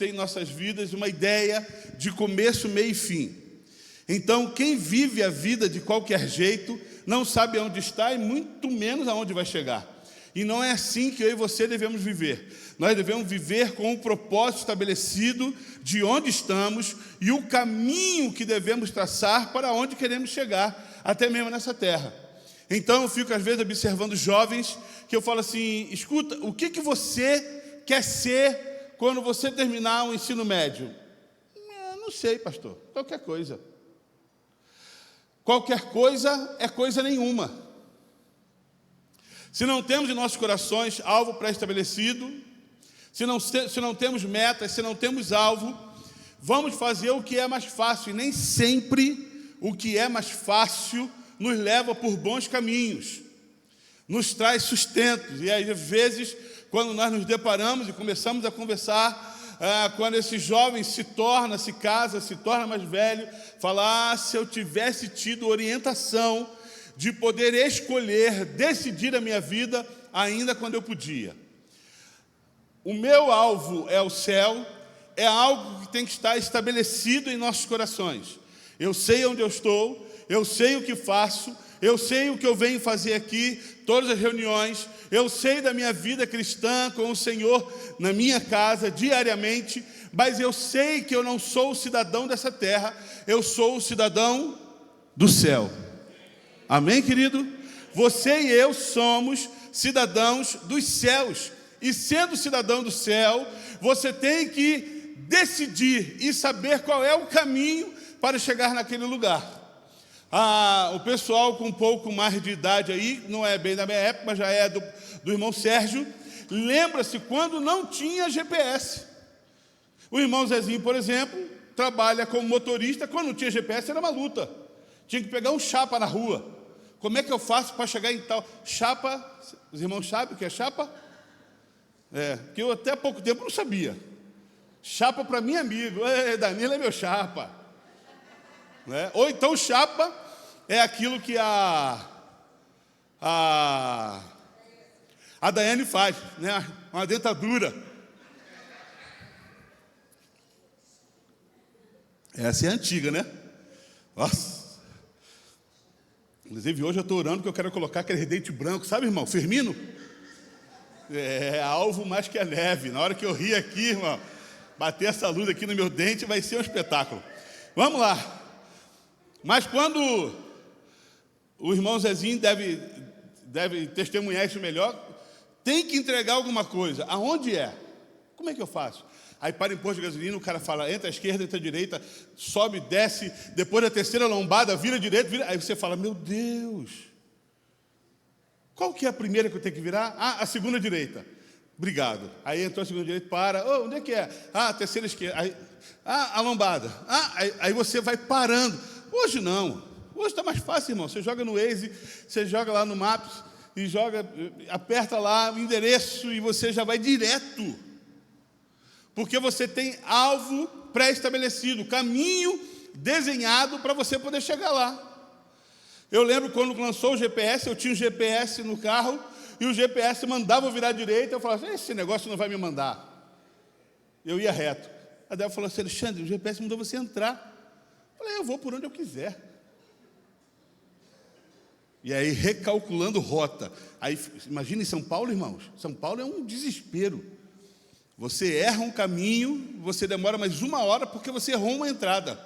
tem em nossas vidas uma ideia de começo, meio e fim. Então, quem vive a vida de qualquer jeito não sabe aonde está e muito menos aonde vai chegar. E não é assim que eu e você devemos viver. Nós devemos viver com um propósito estabelecido de onde estamos e o caminho que devemos traçar para onde queremos chegar, até mesmo nessa terra. Então, eu fico às vezes observando jovens que eu falo assim: escuta, o que você quer ser quando você terminar o ensino médio? Não sei, pastor, qualquer coisa. Qualquer coisa é coisa nenhuma. Se não temos em nossos corações alvo pré-estabelecido, se não temos metas, se não temos alvo, vamos fazer o que é mais fácil. E nem sempre o que é mais fácil nos leva por bons caminhos, nos traz sustento. E às vezes, quando nós nos deparamos e começamos a conversar, quando esse jovem se casa, se torna mais velho, fala: se eu tivesse tido orientação de poder escolher, decidir a minha vida, ainda quando eu podia. O meu alvo é o céu, é algo que tem que estar estabelecido em nossos corações. Eu sei onde eu estou, eu sei o que faço, eu sei o que eu venho fazer aqui, todas as reuniões, eu sei da minha vida cristã com o Senhor na minha casa, diariamente, mas eu sei que eu não sou o cidadão dessa terra, eu sou o cidadão do céu. Amém, querido? Você e eu somos cidadãos dos céus. E sendo cidadão do céu, você tem que decidir e saber qual é o caminho para chegar naquele lugar. O pessoal com um pouco mais de idade aí, não é bem da minha época, mas já é do irmão Sérgio, lembra-se quando não tinha GPS. O irmão Zezinho, por exemplo, trabalha como motorista. Quando não tinha GPS era uma luta. Tinha que pegar um chapa na rua. Como é que eu faço para chegar em tal... Chapa, os irmãos sabem o que é chapa? Que eu até há pouco tempo não sabia. Chapa para mim amigo. Danilo é meu chapa. Ou então chapa é aquilo que a Daiane faz, né? Uma dentadura. Essa é antiga, né? Nossa. Inclusive, hoje eu estou orando que eu quero colocar aquele dente branco, sabe, irmão? Firmino? Alvo mais que a neve. Na hora que eu rir aqui, irmão, bater essa luz aqui no meu dente vai ser um espetáculo. Vamos lá. Mas quando o irmão Zezinho deve testemunhar isso melhor, tem que entregar alguma coisa. Aonde é? Como é que eu faço? Aí para em posto de gasolina, o cara fala: entra à esquerda, entra à direita, sobe, desce, depois da terceira lombada, vira à direita, vira. Aí você fala: meu Deus, qual que é a primeira que eu tenho que virar? A segunda direita. Obrigado. Aí entrou a segunda direita, para. Onde é que é? A terceira esquerda. Aí, a lombada. Aí você vai parando. Hoje não. Hoje está mais fácil, irmão. Você joga no Waze, você joga lá no Maps, e aperta lá o endereço e você já vai direto. Porque você tem alvo pré-estabelecido, caminho desenhado para você poder chegar lá. Eu lembro quando lançou o GPS, eu tinha um GPS no carro, e o GPS mandava eu virar à direita, eu falava: esse negócio não vai me mandar. Eu ia reto. A Débora falou assim: Alexandre, o GPS mandou você entrar. Eu falei: eu vou por onde eu quiser. E aí, recalculando rota. Aí, imagina em São Paulo, irmãos. São Paulo é um desespero. Você erra um caminho, você demora mais 1 hora porque você errou uma entrada.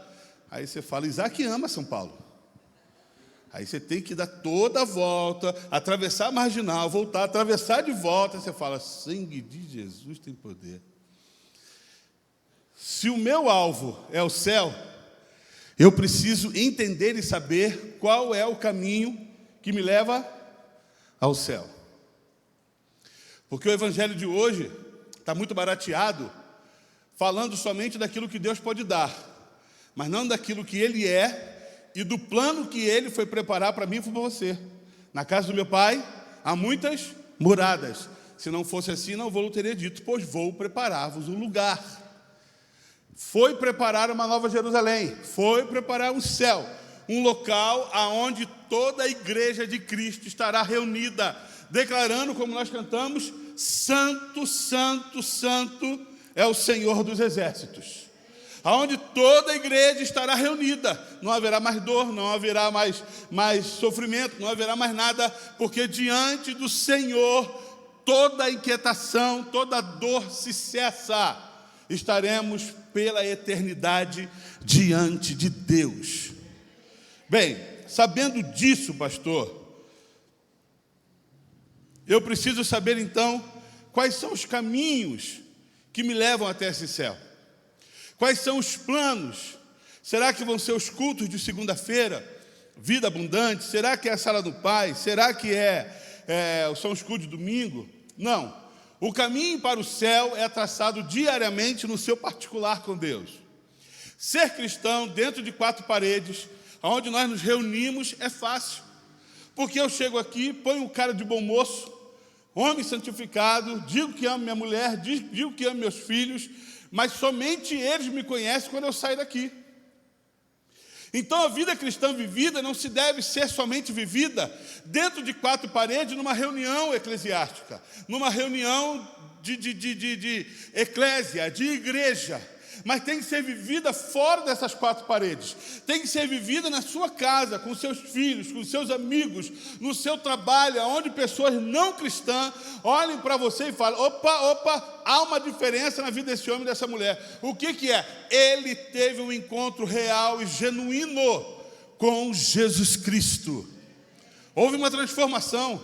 Aí você fala: Isaac ama São Paulo. Aí você tem que dar toda a volta, atravessar a marginal, voltar, atravessar de volta. Aí você fala: sangue de Jesus tem poder. Se o meu alvo é o céu, eu preciso entender e saber qual é o caminho que me leva ao céu. Porque o evangelho de hoje está muito barateado, falando somente daquilo que Deus pode dar, mas não daquilo que Ele é e do plano que Ele foi preparar para mim e para você. Na casa do meu Pai há muitas moradas. Se não fosse assim, não vou teria dito: pois vou preparar-vos um lugar. Foi preparar uma nova Jerusalém, foi preparar um céu, um local aonde toda a igreja de Cristo estará reunida, declarando, como nós cantamos: santo, santo, santo é o Senhor dos exércitos, aonde toda a igreja estará reunida. Não haverá mais dor, não haverá mais sofrimento, não haverá mais nada, porque diante do Senhor toda inquietação, toda dor se cessa. Estaremos pela eternidade diante de Deus. Bem, sabendo disso, pastor, eu preciso saber então quais são os caminhos que me levam até esse céu. Quais são os planos? Será que vão ser os cultos de segunda-feira? Vida abundante? Será que é a sala do Pai? Será que são os cultos de domingo? Não. O caminho para o céu é traçado diariamente no seu particular com Deus. Ser cristão dentro de 4 paredes, onde nós nos reunimos, é fácil. Porque eu chego aqui, ponho o cara de bom moço, homem santificado, digo que amo minha mulher, digo que amo meus filhos, mas somente eles me conhecem quando eu saio daqui. Então a vida cristã vivida não se deve ser somente vivida dentro de 4 paredes, numa reunião eclesiástica, numa reunião de eclésia, de igreja, mas tem que ser vivida fora dessas 4 paredes, tem que ser vivida na sua casa, com seus filhos, com seus amigos, no seu trabalho, onde pessoas não cristãs olhem para você e falem: opa, há uma diferença na vida desse homem e dessa mulher. O que é? Ele teve um encontro real e genuíno com Jesus Cristo. Houve uma transformação.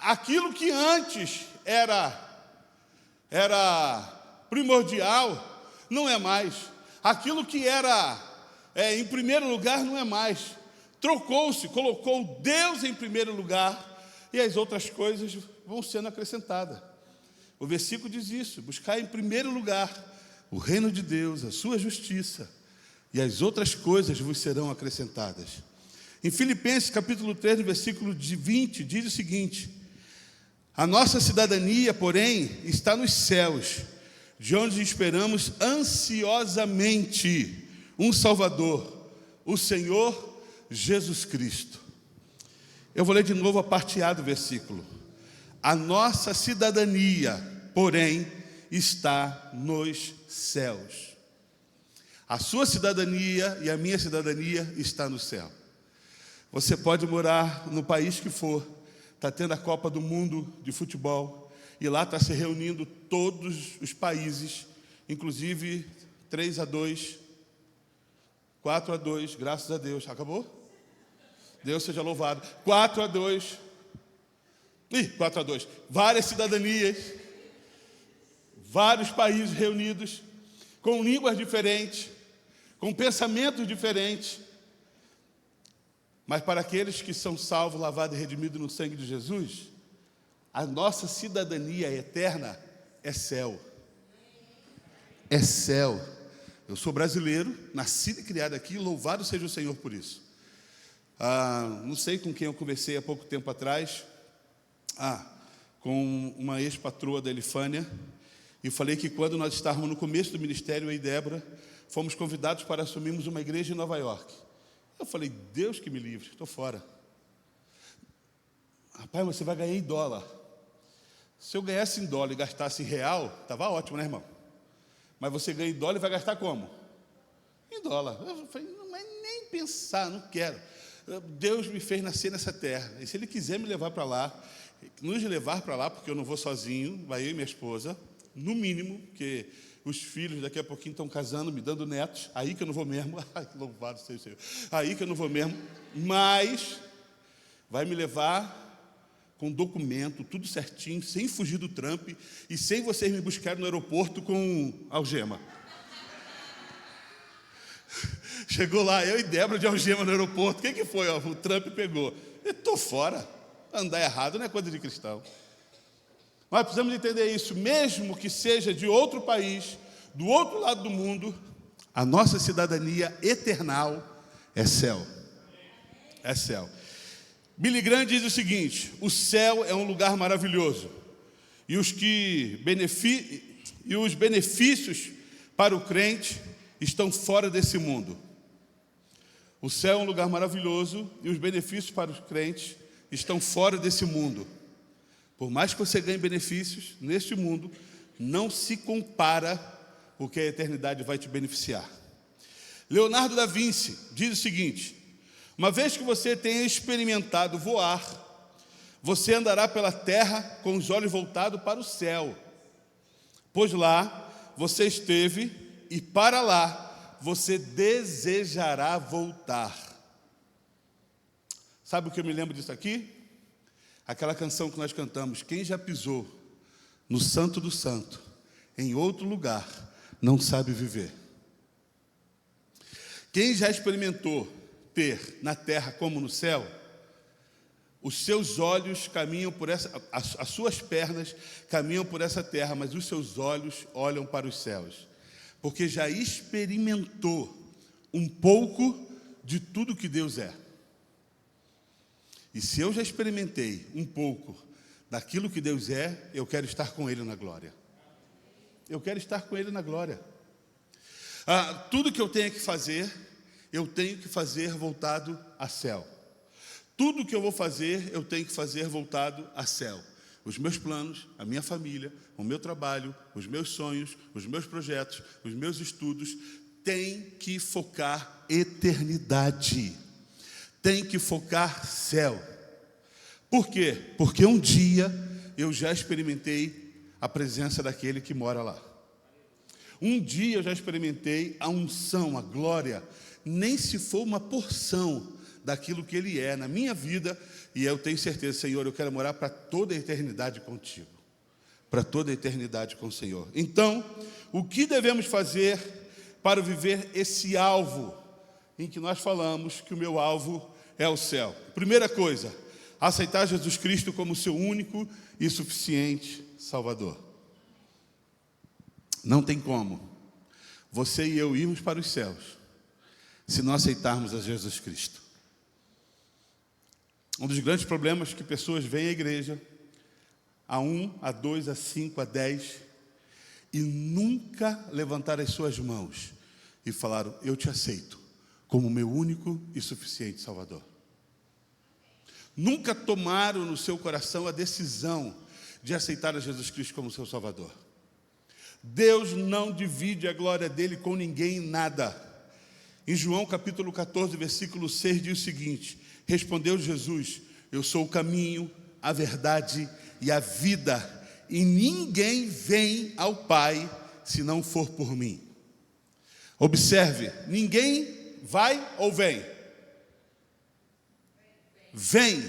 Aquilo que antes era primordial, não é mais. Aquilo que era em primeiro lugar, não é mais. Trocou-se, colocou Deus em primeiro lugar, e as outras coisas vão sendo acrescentadas. O versículo diz isso: buscar em primeiro lugar o reino de Deus, a sua justiça, e as outras coisas vos serão acrescentadas. Em Filipenses capítulo 3, no versículo 20, diz o seguinte: a nossa cidadania, porém, está nos céus, de onde esperamos ansiosamente um Salvador, o Senhor Jesus Cristo. Eu vou ler de novo a parte A do versículo. A nossa cidadania, porém, está nos céus. A sua cidadania e a minha cidadania está no céu. Você pode morar no país que for, está tendo a Copa do Mundo de futebol, e lá está se reunindo todos os países, inclusive 3-2, 4-2, graças a Deus. Acabou? Deus seja louvado. 4-2. 4-2. Várias cidadanias, vários países reunidos, com línguas diferentes, com pensamentos diferentes. Mas para aqueles que são salvos, lavados e redimidos no sangue de Jesus, a nossa cidadania eterna é céu. É céu. Eu sou brasileiro, nascido e criado aqui, louvado seja o Senhor por isso. Não sei com quem eu conversei há pouco tempo atrás, com uma ex-patroa da Elifânia, e falei que quando nós estávamos no começo do ministério, eu e Débora, fomos convidados para assumirmos uma igreja em Nova York. Eu falei: Deus que me livre, estou fora. Rapaz, você vai ganhar em dólar. Se eu ganhasse em dólar e gastasse em real, estava ótimo, né, irmão? Mas você ganha em dólar e vai gastar como? Em dólar. Eu falei: não, mas nem pensar, não quero. Deus me fez nascer nessa terra, e se Ele quiser me levar para lá, nos levar para lá, porque eu não vou sozinho, vai eu e minha esposa, no mínimo, porque os filhos daqui a pouquinho estão casando, me dando netos, aí que eu não vou mesmo. Ai, louvado seja o Senhor. Aí que eu não vou mesmo, mas vai me levar com documento, tudo certinho, sem fugir do Trump e sem vocês me buscarem no aeroporto com algema. Chegou lá, eu e Débora de algema no aeroporto. O que foi? O Trump pegou. Eu estou fora. Andar errado não é coisa de cristão. Nós precisamos entender isso. Mesmo que seja de outro país, do outro lado do mundo, a nossa cidadania eternal é céu. É céu. Billy Graham diz o seguinte: o céu é um lugar maravilhoso, e os benefícios para o crente estão fora desse mundo. O céu é um lugar maravilhoso, e os benefícios para os crentes estão fora desse mundo. Por mais que você ganhe benefícios neste mundo, não se compara o que a eternidade vai te beneficiar. Leonardo da Vinci diz o seguinte: uma vez que você tenha experimentado voar, você andará pela terra com os olhos voltados para o céu, pois lá você esteve e para lá você desejará voltar. Sabe o que eu me lembro disso aqui? Aquela canção que nós cantamos: quem já pisou no Santo do Santo, em outro lugar, não sabe viver. Quem já experimentou ter na terra como no céu, os seus olhos caminham por essa, as suas pernas caminham por essa terra, mas os seus olhos olham para os céus, porque já experimentou um pouco de tudo que Deus é. E se eu já experimentei um pouco daquilo que Deus é, eu quero estar com Ele na glória. Eu quero estar com Ele na glória. Tudo que eu tenho que fazer, eu tenho que fazer voltado a céu. Tudo que eu vou fazer, eu tenho que fazer voltado a céu. Os meus planos, a minha família, o meu trabalho, os meus sonhos, os meus projetos, os meus estudos, tem que focar eternidade. Tem que focar céu. Por quê? Porque um dia eu já experimentei a presença daquele que mora lá. Um dia eu já experimentei a unção, a glória, nem se for uma porção daquilo que Ele é na minha vida, e eu tenho certeza, Senhor, eu quero morar para toda a eternidade contigo, para toda a eternidade com o Senhor. Então, o que devemos fazer para viver esse alvo em que nós falamos que o meu alvo é o céu? Primeira coisa, aceitar Jesus Cristo como seu único e suficiente Salvador. Não tem como você e eu irmos para os céus se não aceitarmos a Jesus Cristo. Um dos grandes problemas que pessoas vêm à igreja, a 1, a 2, a 5, a 10, e nunca levantaram as suas mãos e falaram: eu te aceito como meu único e suficiente Salvador. Nunca tomaram no seu coração a decisão de aceitar a Jesus Cristo como seu Salvador. Deus não divide a glória dele com ninguém em nada. Em João capítulo 14, versículo 6 diz o seguinte: respondeu Jesus: eu sou o caminho, a verdade e a vida, e ninguém vem ao Pai se não for por mim. Observe, ninguém vai ou vem? Vem,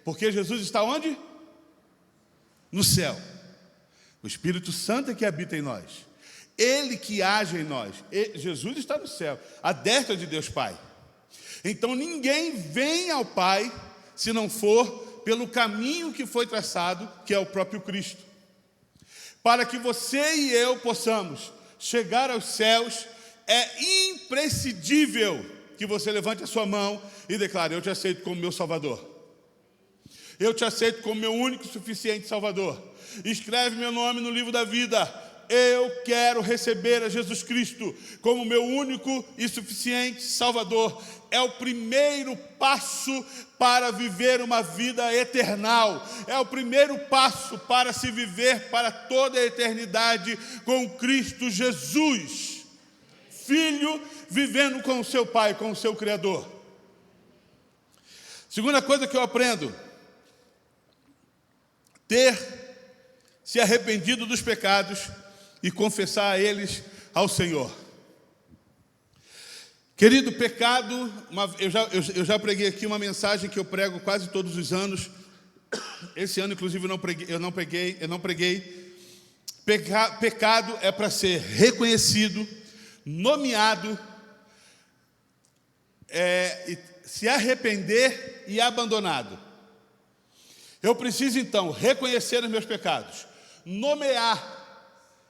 porque Jesus está onde? No céu. O Espírito Santo é que habita em nós, Ele que age em nós. Jesus está no céu, à destra de Deus Pai. Então ninguém vem ao Pai se não for pelo caminho que foi traçado, que é o próprio Cristo. Para que você e eu possamos chegar aos céus, é imprescindível que você levante a sua mão e declare: eu te aceito como meu Salvador. Eu te aceito como meu único e suficiente Salvador. Escreve meu nome no livro da vida. Eu quero receber a Jesus Cristo como meu único e suficiente Salvador. É o primeiro passo para viver uma vida eternal. É o primeiro passo para se viver para toda a eternidade com Cristo Jesus, Filho, vivendo com o seu Pai, com o seu Criador. Segunda coisa que eu aprendo: ter se arrependido dos pecados e confessar a eles ao Senhor. Querido, pecado, eu já preguei aqui uma mensagem que eu prego quase todos os anos. Esse ano, inclusive, eu não preguei. Pecado é para ser reconhecido, nomeado, se arrepender e abandonado. Eu preciso, então, reconhecer os meus pecados, nomear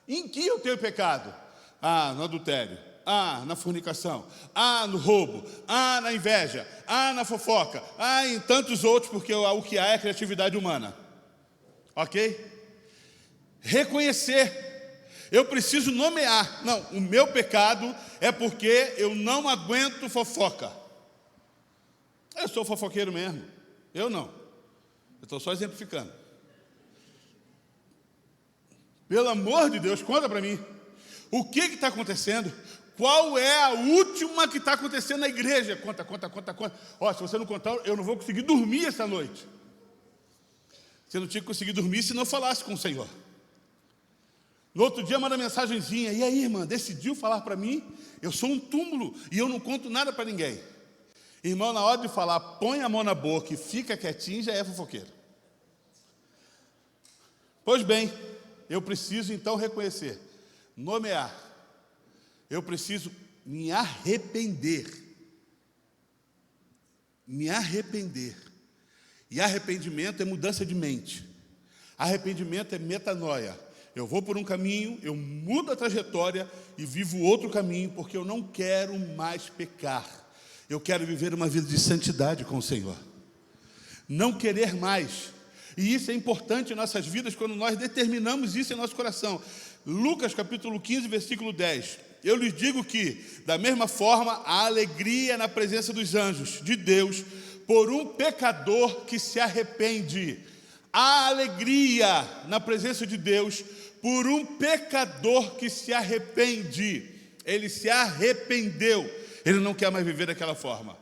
em que eu tenho pecado. No adultério. Na fornicação. No roubo. Na inveja. Na fofoca. Em tantos outros, porque o que há é a criatividade humana. Ok? Reconhecer. Eu preciso nomear. Não, o meu pecado é porque eu não aguento fofoca. Eu sou fofoqueiro mesmo. Eu não. Eu estou só exemplificando. Pelo amor de Deus, conta para mim. O que está acontecendo? Qual é a última que está acontecendo na igreja? Conta. Ó, se você não contar, eu não vou conseguir dormir essa noite. Você não tinha que conseguir dormir se não falasse com o Senhor. No outro dia, manda mensagenzinha. E aí, irmã, decidiu falar para mim? Eu sou um túmulo e eu não conto nada para ninguém. Irmão, na hora de falar, põe a mão na boca e fica quietinho, já é fofoqueiro. Pois bem, eu preciso então reconhecer, nomear. Eu preciso me arrepender. Me arrepender. E arrependimento é mudança de mente. Arrependimento é metanoia. Eu vou por um caminho, eu mudo a trajetória e vivo outro caminho, porque eu não quero mais pecar. Eu quero viver uma vida de santidade com o Senhor. Não querer mais. E isso é importante em nossas vidas quando nós determinamos isso em nosso coração. Lucas capítulo 15, versículo 10. Eu lhes digo que, da mesma forma, a alegria na presença dos anjos de Deus por um pecador que se arrepende. A alegria na presença de Deus por um pecador que se arrepende. Ele se arrependeu. Ele não quer mais viver daquela forma.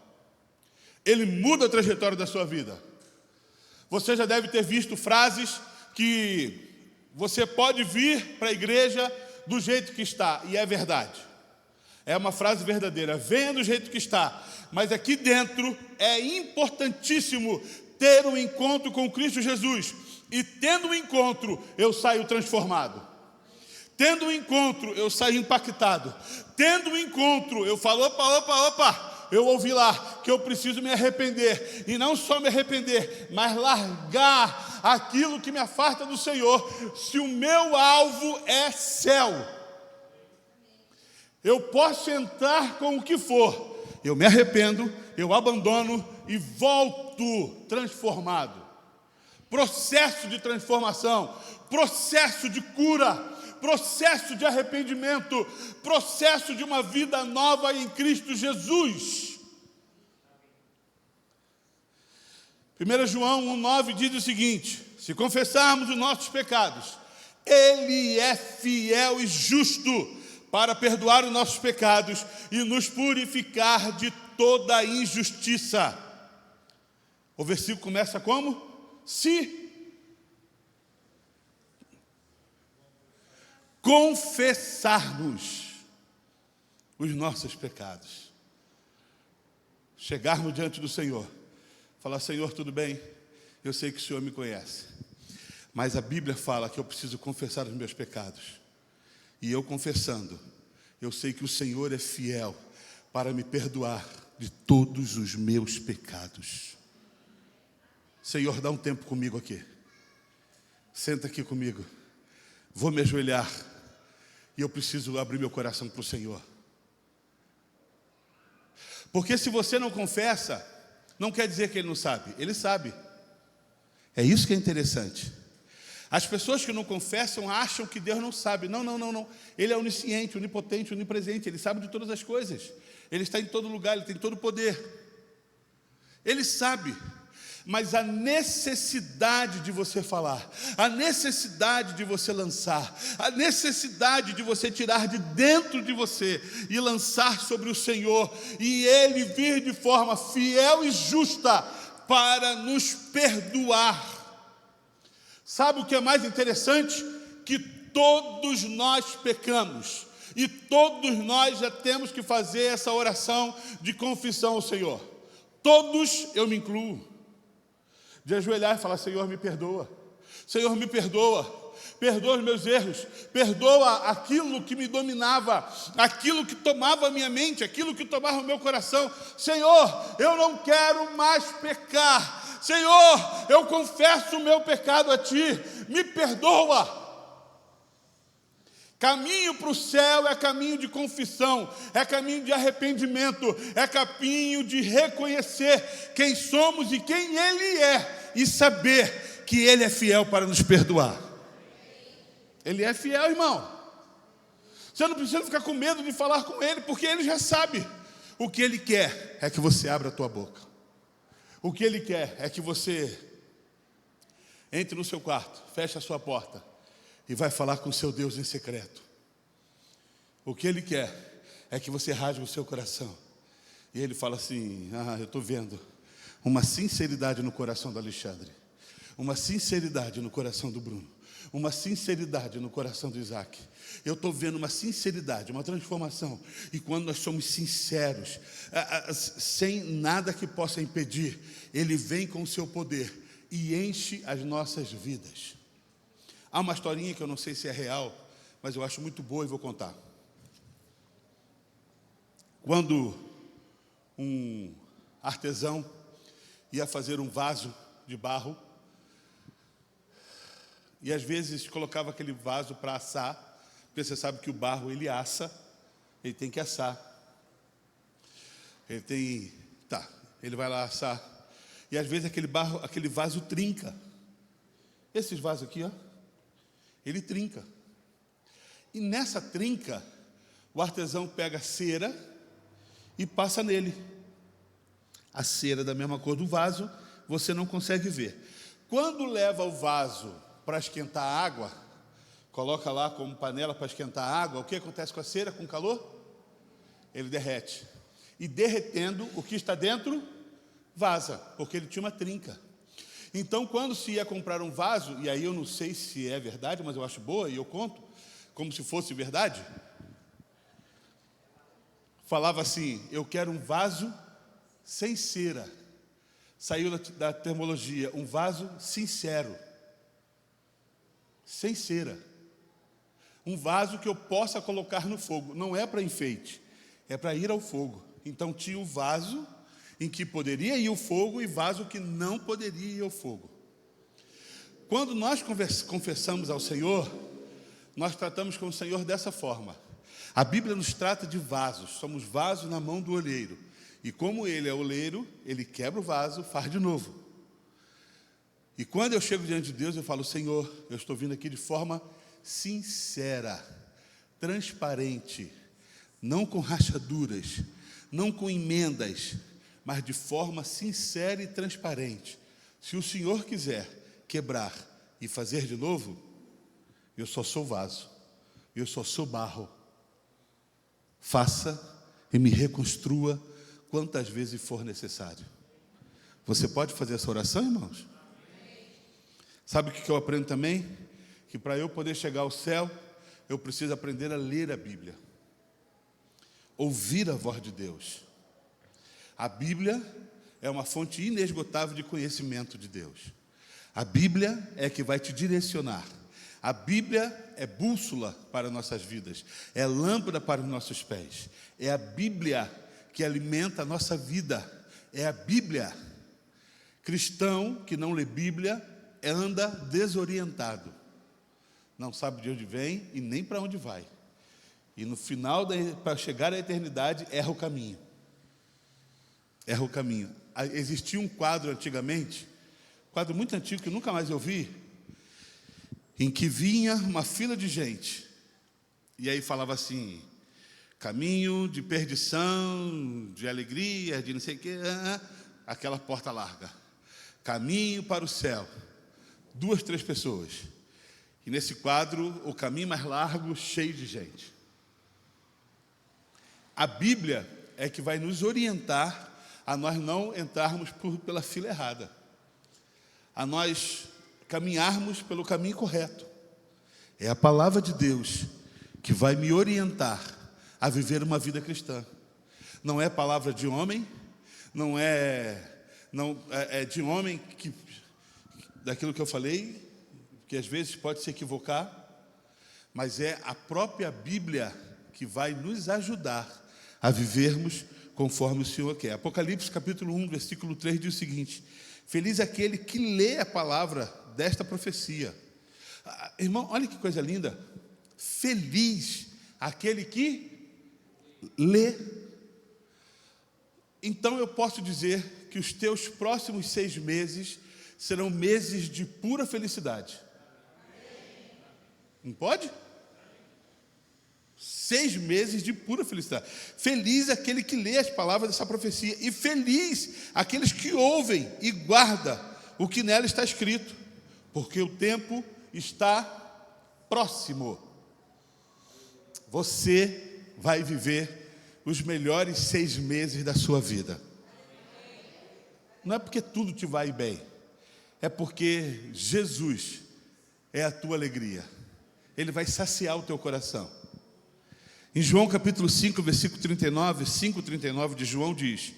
Ele muda a trajetória da sua vida. Você já deve ter visto frases que você pode vir para a igreja do jeito que está, e é verdade. É uma frase verdadeira. Venha do jeito que está. Mas aqui dentro é importantíssimo ter um encontro com Cristo Jesus. E tendo um encontro, eu saio transformado. Tendo um encontro, eu saio impactado. Tendo um encontro, eu falo, opa, eu ouvi lá que eu preciso me arrepender. E não só me arrepender, mas largar aquilo que me afasta do Senhor. Se o meu alvo é céu, eu posso entrar com o que for. Eu me arrependo, eu abandono e volto transformado. Processo de transformação, processo de cura, processo de arrependimento, processo de uma vida nova em Cristo Jesus. 1 João 1,9 diz o seguinte: se confessarmos os nossos pecados, Ele é fiel e justo para perdoar os nossos pecados e nos purificar de toda injustiça. O versículo começa como? Se confessarmos os nossos pecados, chegarmos diante do Senhor, falar, Senhor, tudo bem, eu sei que o Senhor me conhece, mas a Bíblia fala que eu preciso confessar os meus pecados, e eu confessando, eu sei que o Senhor é fiel para me perdoar de todos os meus pecados. Senhor, dá um tempo comigo aqui. Senta aqui comigo. Vou me ajoelhar. E eu preciso abrir meu coração para o Senhor. Porque se você não confessa, não quer dizer que Ele não sabe. Ele sabe. É isso que é interessante. As pessoas que não confessam acham que Deus não sabe. Não. Ele é onisciente, onipotente, onipresente. Ele sabe de todas as coisas. Ele está em todo lugar, Ele tem todo o poder. Ele sabe. Mas a necessidade de você falar, a necessidade de você lançar, a necessidade de você tirar de dentro de você e lançar sobre o Senhor, e Ele vir de forma fiel e justa para nos perdoar. Sabe o que é mais interessante? Que todos nós pecamos, e todos nós já temos que fazer essa oração de confissão ao Senhor. Todos, eu me incluo. De ajoelhar e falar, Senhor, me perdoa. Senhor, me perdoa. Perdoa os meus erros. Perdoa aquilo que me dominava, aquilo que tomava a minha mente, aquilo que tomava o meu coração. Senhor, eu não quero mais pecar. Senhor, eu confesso o meu pecado a Ti. Me perdoa. Caminho para o céu é caminho de confissão, é caminho de arrependimento, é caminho de reconhecer quem somos e quem Ele é, e saber que Ele é fiel para nos perdoar. Ele é fiel, irmão. Você não precisa ficar com medo de falar com Ele, porque Ele já sabe. O que Ele quer é que você abra a tua boca. O que Ele quer é que você entre no seu quarto, feche a sua porta e vai falar com o seu Deus em secreto. O que Ele quer é que você rasgue o seu coração. E Ele fala assim: eu estou vendo uma sinceridade no coração do Alexandre, uma sinceridade no coração do Bruno, uma sinceridade no coração do Isaac. Eu estou vendo uma sinceridade, uma transformação. E quando nós somos sinceros, sem nada que possa impedir, Ele vem com o seu poder e enche as nossas vidas. Há uma historinha que eu não sei se é real, mas eu acho muito boa e vou contar. Quando um artesão ia fazer um vaso de barro, e às vezes colocava aquele vaso para assar, porque você sabe que o barro ele assa, ele tem que assar. Ele vai lá assar. E às vezes aquele vaso trinca. Esses vasos aqui, ele trinca. E nessa trinca, o artesão pega cera e passa nele. A cera da mesma cor do vaso, você não consegue ver. Quando leva o vaso para esquentar a água, coloca lá como panela para esquentar a água, o que acontece com a cera, com o calor? Ele derrete. E derretendo, o que está dentro? Vaza, porque ele tinha uma trinca. Então, quando se ia comprar um vaso, e aí eu não sei se é verdade, mas eu acho boa, e eu conto, como se fosse verdade, falava assim: eu quero um vaso sem cera. Saiu da terminologia, um vaso sincero, sem cera. Um vaso que eu possa colocar no fogo. Não é para enfeite, é para ir ao fogo. Então tinha o vaso em que poderia ir o fogo e vaso que não poderia ir ao fogo. Quando nós confessamos ao Senhor, nós tratamos com o Senhor dessa forma. A Bíblia nos trata de vasos, somos vasos na mão do olheiro. E como Ele é oleiro, Ele quebra o vaso, faz de novo. E quando eu chego diante de Deus, eu falo: Senhor, eu estou vindo aqui de forma sincera, transparente, não com rachaduras, não com emendas, mas de forma sincera e transparente. Se o Senhor quiser quebrar e fazer de novo, eu só sou vaso, eu só sou barro. Faça e me reconstrua quantas vezes for necessário. Você pode fazer essa oração, irmãos? Sabe o que eu aprendo também? Que para eu poder chegar ao céu, eu preciso aprender a ler a Bíblia, ouvir a voz de Deus. A Bíblia é uma fonte inesgotável de conhecimento de Deus. A Bíblia é que vai te direcionar. A Bíblia é bússola para nossas vidas, é lâmpada para os nossos pés. É a Bíblia que alimenta a nossa vida, é a Bíblia. Cristão que não lê Bíblia anda desorientado, não sabe de onde vem e nem para onde vai. E no final, para chegar à eternidade, erra o caminho. Erra o caminho. Existia um quadro antigamente, quadro muito antigo que nunca mais eu vi, em que vinha uma fila de gente, e aí falava assim: caminho de perdição, de alegria, de não sei o quê, aquela porta larga. Caminho para o céu. 2, 3 pessoas. E nesse quadro, o caminho mais largo, cheio de gente. A Bíblia é que vai nos orientar a nós não entrarmos pela fila errada, a nós caminharmos pelo caminho correto. É a palavra de Deus que vai me orientar a viver uma vida cristã. Não é palavra de homem, não é de homem que, daquilo que eu falei, que às vezes pode se equivocar, mas é a própria Bíblia que vai nos ajudar a vivermos conforme o Senhor quer. Apocalipse capítulo 1, versículo 3 diz o seguinte: feliz aquele que lê a palavra desta profecia. Irmão, olha que coisa linda. Feliz aquele que lê. Então eu posso dizer que os teus próximos 6 meses serão meses de pura felicidade. Não pode? 6 meses de pura felicidade. Feliz aquele que lê as palavras dessa profecia, e feliz aqueles que ouvem e guardam o que nela está escrito, porque o tempo está próximo, você vai viver os melhores 6 meses da sua vida. Não é porque tudo te vai bem, é porque Jesus é a tua alegria. Ele vai saciar o teu coração. Em João capítulo 5, versículo 39, 5:39 de João diz: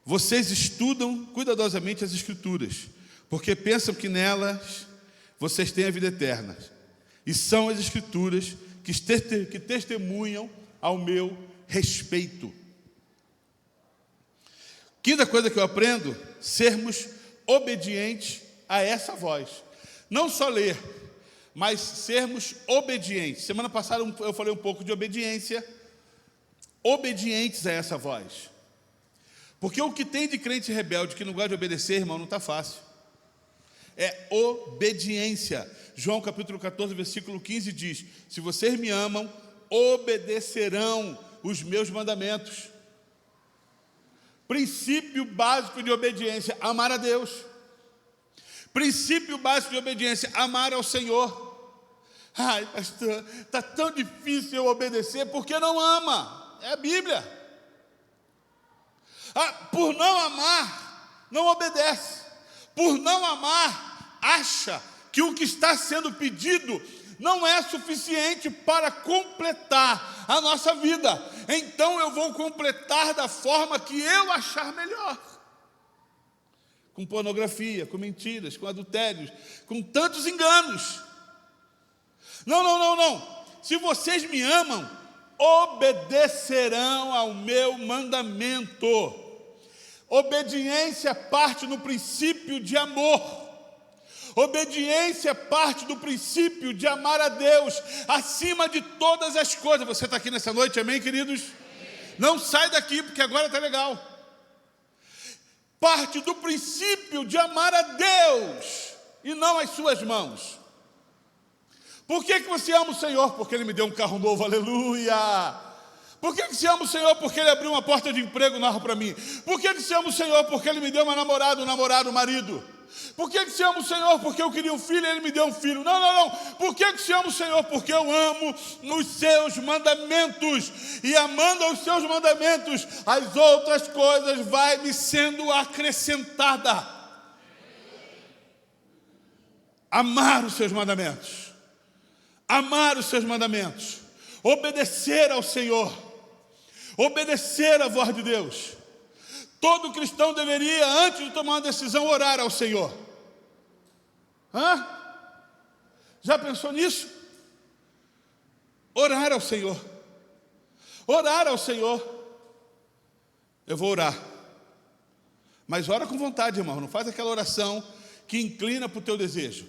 vocês estudam cuidadosamente as Escrituras, porque pensam que nelas vocês têm a vida eterna. E são as Escrituras que testemunham ao meu respeito. Quinta coisa que eu aprendo: sermos obedientes a essa voz. Não só ler, mas sermos obedientes. Semana passada eu falei um pouco de obediência. Obedientes a essa voz. Porque o que tem de crente rebelde que não gosta de obedecer, irmão, não está fácil. É obediência. João capítulo 14, versículo 15 diz: se vocês me amam, obedecerão os meus mandamentos. Princípio básico de obediência: amar a Deus. Princípio básico de obediência: amar ao Senhor. Ai, pastor, está tão difícil eu obedecer porque não ama. É a Bíblia. Por não amar, não obedece. Por não amar, acha que o que está sendo pedido não é suficiente para completar a nossa vida. Então eu vou completar da forma que eu achar melhor. Com pornografia, com mentiras, com adultérios, com tantos enganos. Não. Se vocês me amam, obedecerão ao meu mandamento. Obediência parte no princípio de amor. Obediência parte do princípio de amar a Deus acima de todas as coisas. Você está aqui nessa noite, amém, queridos? Não sai daqui, porque agora está legal. Parte do princípio de amar a Deus e não as suas mãos. Por que você ama o Senhor? Porque Ele me deu um carro novo, aleluia! Por que você ama o Senhor? Porque Ele abriu uma porta de emprego nova para mim. Por que você ama o Senhor? Porque Ele me deu uma namorada, um namorado, um marido. Por que você ama o Senhor? Porque eu queria um filho e Ele me deu um filho. Não. Por que você ama o Senhor? Porque eu amo os seus mandamentos. E amando os seus mandamentos, as outras coisas vai me sendo acrescentada. Amar os seus mandamentos. Amar os seus mandamentos. Obedecer ao Senhor. Obedecer à voz de Deus. Todo cristão deveria, antes de tomar uma decisão, orar ao Senhor. Já pensou nisso? Orar ao Senhor. Orar ao Senhor. Eu vou orar. Mas ora com vontade, irmão. Não faz aquela oração que inclina para o teu desejo.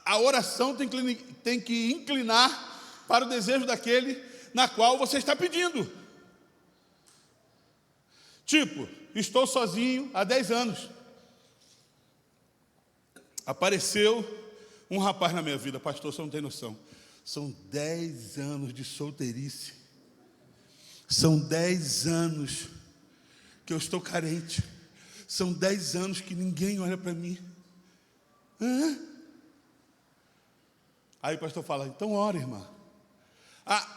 A oração tem que inclinar para o desejo daquele na qual você está pedindo. Tipo, estou sozinho há 10 anos. Apareceu um rapaz na minha vida. Pastor, você não tem noção. São 10 anos de solteirice. São 10 anos que eu estou carente. São 10 anos que ninguém olha para mim. Aí o pastor fala: então ora, irmã.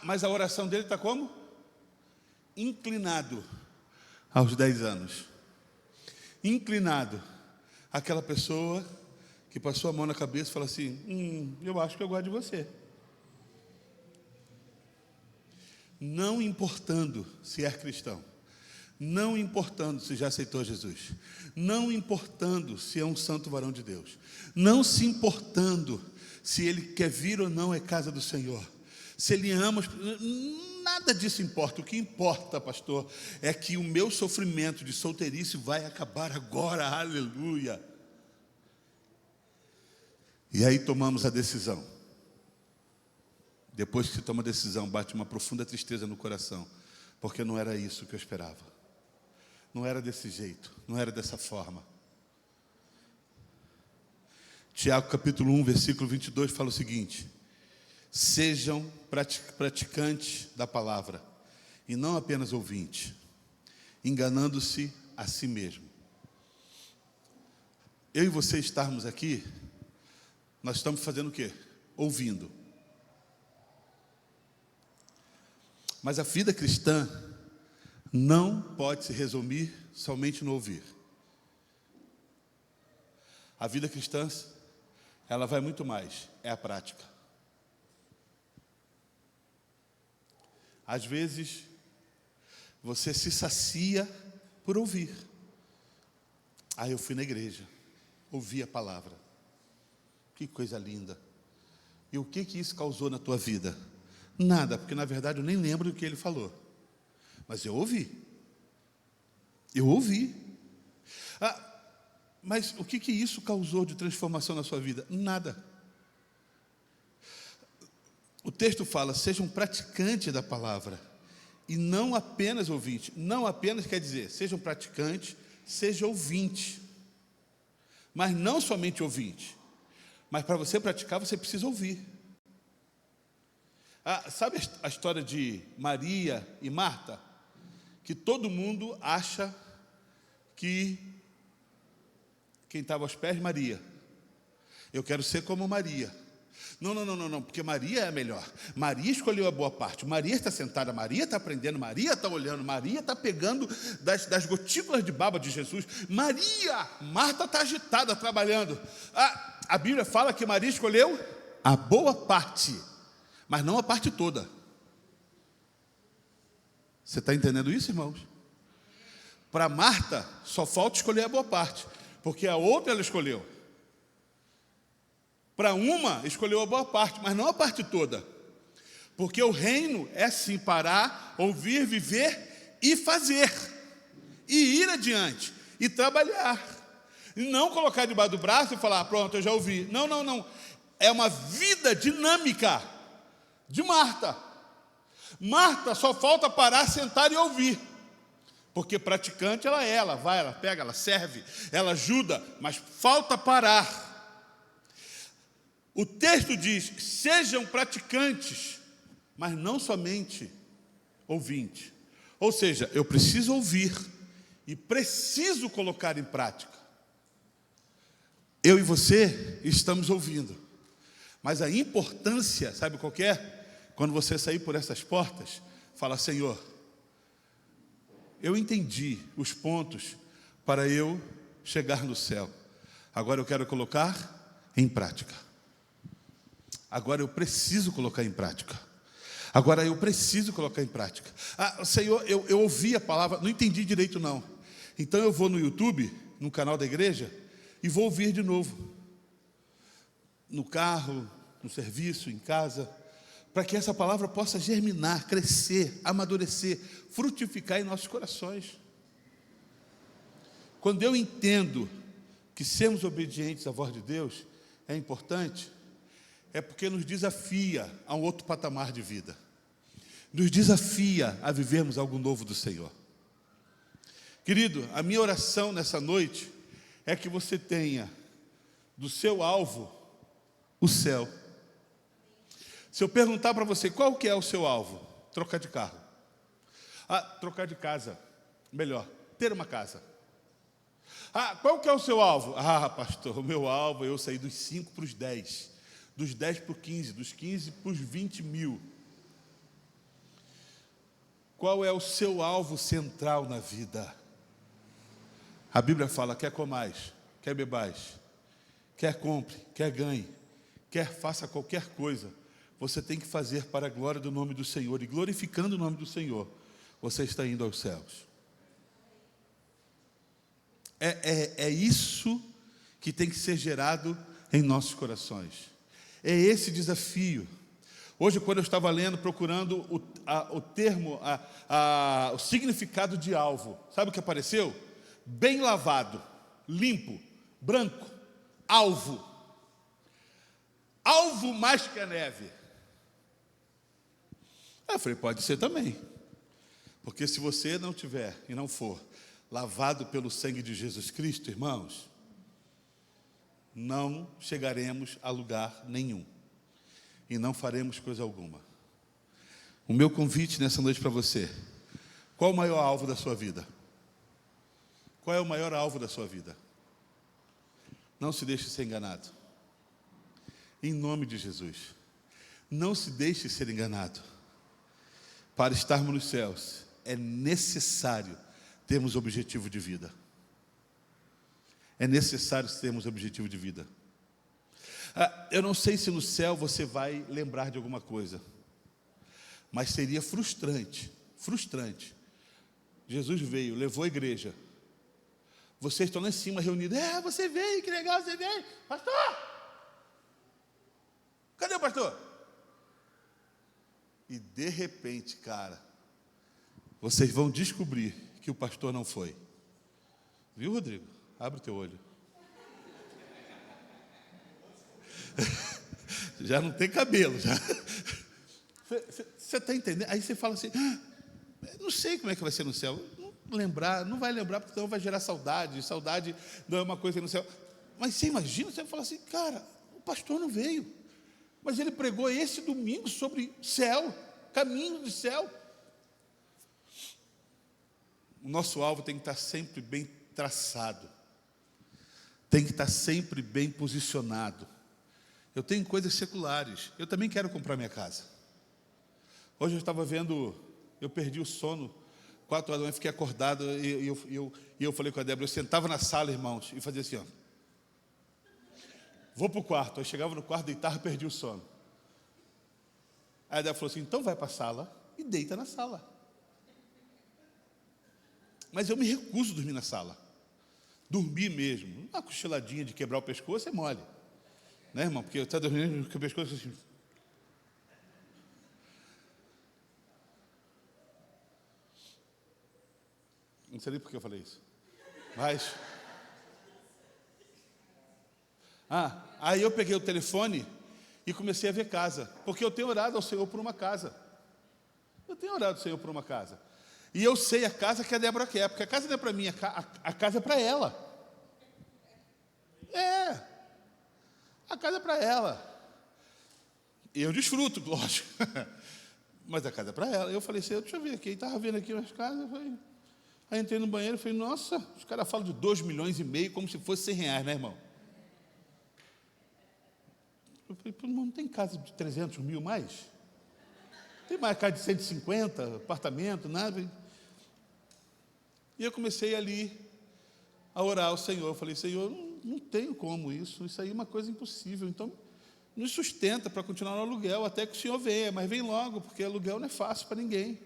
Mas a oração dele está como? Inclinado aos 10 anos. Inclinado. Aquela pessoa que passou a mão na cabeça e fala assim: eu acho que eu gosto de você. Não importando se é cristão, não importando se já aceitou Jesus, não importando se é um santo varão de Deus, não se importando se ele quer vir ou não é casa do Senhor, se ele ama, nada disso importa. O que importa, pastor, é que o meu sofrimento de solteirice vai acabar agora, aleluia. E aí tomamos a decisão. Depois que se toma a decisão, bate uma profunda tristeza no coração, porque não era isso que eu esperava. Não era desse jeito, não era dessa forma. Tiago capítulo 1, versículo 22 fala o seguinte: sejam praticantes da palavra, e não apenas ouvintes, enganando-se a si mesmo. Eu e você estarmos aqui, nós estamos fazendo o quê? Ouvindo. Mas a vida cristã não pode se resumir somente no ouvir. A vida cristã, ela vai muito mais, é a prática. Às vezes, você se sacia por ouvir. Eu fui na igreja, ouvi a palavra. Que coisa linda. E o que isso causou na tua vida? Nada, porque na verdade eu nem lembro do que ele falou. Mas eu ouvi. Eu ouvi. Mas o que isso causou de transformação na sua vida? Nada. O texto fala, seja um praticante da palavra, e não apenas ouvinte. Não apenas quer dizer, seja um praticante, seja ouvinte. Mas não somente ouvinte. Mas para você praticar, você precisa ouvir. Sabe a história de Maria e Marta? Que todo mundo acha que quem estava aos pés, Maria. Eu quero ser como Maria. Não, porque Maria é a melhor. Maria escolheu a boa parte. Maria está sentada, Maria está aprendendo, Maria está olhando, Maria está pegando das gotículas de baba de Jesus. Marta está agitada, trabalhando. A Bíblia fala que Maria escolheu a boa parte, mas não a parte toda. Você está entendendo isso, irmãos? Para Marta, só falta escolher a boa parte, porque a outra ela escolheu. Para uma, escolheu a boa parte, mas não a parte toda. Porque o reino é assim, parar, ouvir, viver e fazer. E ir adiante, e trabalhar. E não colocar debaixo do braço e falar, pronto, eu já ouvi. Não. É uma vida dinâmica de Marta. Marta só falta parar, sentar e ouvir. Porque praticante ela vai, ela pega, ela serve, ela ajuda, mas falta parar. O texto diz, sejam praticantes, mas não somente ouvintes. Ou seja, eu preciso ouvir e preciso colocar em prática. Eu e você estamos ouvindo, mas a importância, sabe qual que é? Quando você sair por essas portas, fala, Senhor, eu entendi os pontos para eu chegar no céu. Agora eu quero colocar em prática. Agora eu preciso colocar em prática. Agora eu preciso colocar em prática. Senhor, eu ouvi a palavra, não entendi direito não. Então eu vou no YouTube, no canal da igreja, e vou ouvir de novo. No carro, no serviço, em casa, para que essa palavra possa germinar, crescer, amadurecer, frutificar em nossos corações. Quando eu entendo que sermos obedientes à voz de Deus é importante, é porque nos desafia a um outro patamar de vida. Nos desafia a vivermos algo novo do Senhor. Querido, a minha oração nessa noite é que você tenha do seu alvo o céu. Se eu perguntar para você qual que é o seu alvo, trocar de carro. Trocar de casa, melhor, ter uma casa. Qual que é o seu alvo? Pastor, o meu alvo é eu sair dos 5 para os 10. Dos 10 para os 15, dos 15 para os 20 mil. Qual é o seu alvo central na vida? A Bíblia fala, quer comais, quer bebais, quer compre, quer ganhe, quer faça qualquer coisa, você tem que fazer para a glória do nome do Senhor, e glorificando o nome do Senhor, você está indo aos céus. É isso que tem que ser gerado em nossos corações. É esse desafio. Hoje, quando eu estava lendo, procurando o termo, o significado de alvo, sabe o que apareceu? Bem lavado, limpo, branco, alvo. Alvo mais que a neve. Eu falei, pode ser também. Porque se você não tiver e não for lavado pelo sangue de Jesus Cristo, irmãos, não chegaremos a lugar nenhum. E não faremos coisa alguma. O meu convite nessa noite para você, qual o maior alvo da sua vida? Qual é o maior alvo da sua vida? Não se deixe ser enganado. Em nome de Jesus. Não se deixe ser enganado. para estarmos nos céus, é necessário termos objetivo de vida. É necessário termos objetivo de vida. Eu não sei se no céu você vai lembrar de alguma coisa, mas seria frustrante. Jesus veio, levou a igreja. Vocês estão lá em cima reunidos. Você veio, que legal, você veio. Pastor! Cadê o pastor? E de repente, cara, vocês vão descobrir que o pastor não foi. Viu, Rodrigo? Abre o teu olho. Já não tem cabelo, já. Você está entendendo? Aí você fala assim, não sei como é que vai ser no céu. Não vai lembrar, porque então vai gerar saudade. Saudade não é uma coisa no céu. Mas você imagina, você fala assim, cara, o pastor não veio. Mas ele pregou esse domingo sobre céu, caminho do céu. O nosso alvo tem que estar sempre bem traçado. Tem que estar sempre bem posicionado. Eu tenho coisas seculares. Eu também quero comprar minha casa. Hoje eu estava vendo, eu perdi o sono, 4 horas da manhã, fiquei acordado, e eu falei com a Débora, eu sentava na sala, irmãos, e fazia assim, ó. Vou para o quarto. Aí chegava no quarto, deitava e perdi o sono. Aí a Débora falou assim, então vai para a sala e deita na sala. Mas eu me recuso a dormir na sala. Dormir mesmo. Uma cochiladinha de quebrar o pescoço é mole. Né, irmão? Porque eu estava dormindo com o pescoço assim. Não sei nem por que eu falei isso. Mas... aí eu peguei o telefone e comecei a ver casa. Porque eu tenho orado ao Senhor por uma casa. E eu sei a casa que a Débora quer. Porque a casa não é para mim, a casa é para ela. A casa é para ela. E eu desfruto, lógico. Mas a casa é para ela. Eu falei, Senhor, deixa eu ver aqui. Ele estava vendo aqui as casas. Aí entrei no banheiro e falei, nossa, os caras falam de 2,5 milhões como se fosse R$100, né, irmão? Eu falei, não tem casa de 300 mil mais? Tem mais casa de 150, apartamento, nada. E eu comecei ali a orar ao Senhor. Eu falei, Senhor, não tenho como isso aí é uma coisa impossível. Então, nos sustenta para continuar no aluguel, até que o Senhor venha, mas vem logo, porque aluguel não é fácil para ninguém.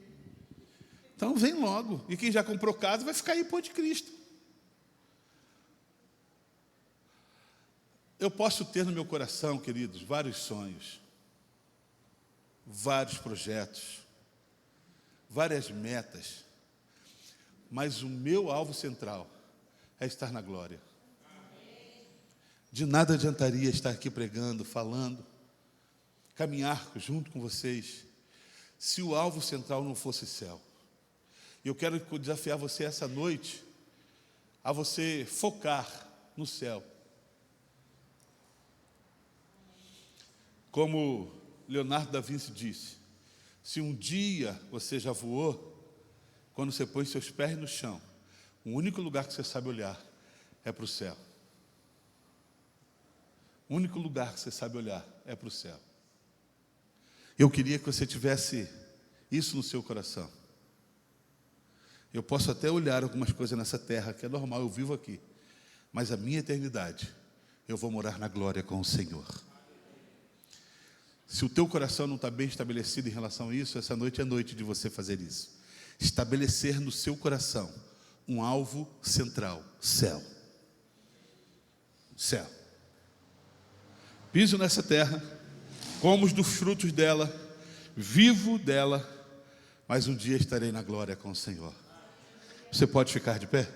Então, vem logo. E quem já comprou casa vai ficar aí por de Cristo. Eu posso ter no meu coração, queridos, vários sonhos, vários projetos, várias metas, mas o meu alvo central é estar na glória. De nada adiantaria estar aqui pregando, falando, caminhar junto com vocês, se o alvo central não fosse céu. E eu quero desafiar você essa noite a você focar no céu. Como Leonardo da Vinci disse, se um dia você já voou, quando você põe seus pés no chão, o único lugar que você sabe olhar é para o céu. O único lugar que você sabe olhar é para o céu. Eu queria que você tivesse isso no seu coração. Eu posso até olhar algumas coisas nessa terra, que é normal, eu vivo aqui. Mas a minha eternidade, eu vou morar na glória com o Senhor. Se o teu coração não está bem estabelecido em relação a isso, essa noite é noite de você fazer isso. Estabelecer no seu coração um alvo central, céu. Céu. Piso nessa terra, como dos frutos dela, vivo dela, mas um dia estarei na glória com o Senhor. Você pode ficar de pé?